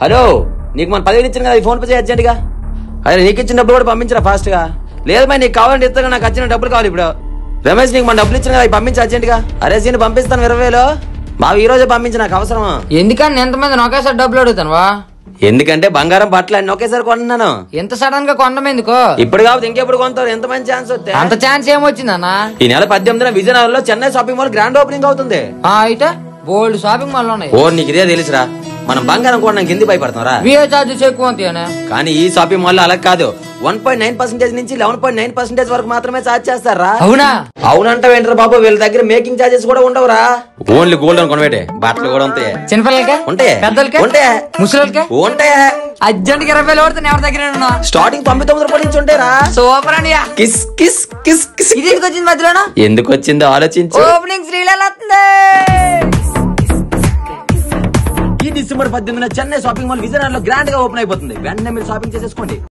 Hello, నీకు మన 10,000 ఇచ్చాను కదా, ఫోన్ పే చేయి అర్జెంట్ గా. అరే నీకు ఇచ్చిన డబ్బులు కూడా పంపించరా ఫాస్ట్ గా. లేదు మరి నీకు కావాలంటే ఇస్తాను, నాకు వచ్చిన డబ్బులు కావాలి ఇప్పుడు. రమేష్ నీకు మన డబ్బులు ఇచ్చిన కదా, పంపించి అర్జెంట్ గా. అరే సీన్ పంపిస్తాను 20,000. మావి ఈ రోజే పంపించి, నాకు అవసరమా. ఎందుకని ఎంతమంది ఒకేసారి డబ్బులు అడుగుతానువా? ఎందుకంటే బంగారం బట్టలు అన్ని ఒకేసారి కొంటున్నాను. ఎంత సడన్ గా కొనడం ఎందుకు? ఇప్పుడు కాదు ఇంకెప్పుడు కొంటారు, ఎంత మంచి ఛాన్స్ వస్తే. అంత ఛాన్స్ ఏమొచ్చిందన్న? ఈ నెల 18న విజయనగరంలో Chennai shopping mall grand opening అవుతుంది. అయితే బోల్డ్ షాపింగ్ మాల్ ఉన్నాయి. ఓ నీకు ఇదే తెలుసురా, మనం బంగారం కొనడానికి ఎందుకు భయపడతాం? విఏ చార్జెస్ ఎక్కువ ఉంటాయనే. కానీ ఈ షాపింగ్ మాల్ అలా కాదు, 1.9% నుంచి 11.9% వరకు మాత్రమే ఛార్జ్ చేస్తారా. అవునా? అవునంట వెంటరా బాబు, వీళ్ళ దగ్గర మేకింగ్ చార్జెస్ కూడా ఉండవురా. ఓన్లీ గోల్డ్ అని కొనబెట్టే బట్టలు కూడా ఉంటాయి. చిన్నపిల్లలకే ఉంటాయి, పెద్దలకే ఉంటాయి, ముసలికే ఉంటాయి. అర్జెంట్ 20,000 పడుతుంది. ఎవరి దగ్గర స్టార్టింగ్ 99 రూపాయల నుంచి ఉంటాయిరా. సూపర్ అండి. Kiss kiss kiss kiss. ఇది ఎందుకు వచ్చింది మధ్యలోనా? ఎందుకు వచ్చిందో ఆలోచించు. ఓపెనింగ్ శ్రీలలో వస్తుంది. ఈ డిసెంబర్ 18న చెన్నై షాపింగ్ మాల్ విజయనగరంలో గ్రాండ్ గా ఓపెన్ అయిపోతుంది. వెంటనే మీరు షాపింగ్ చేసేసుకోండి.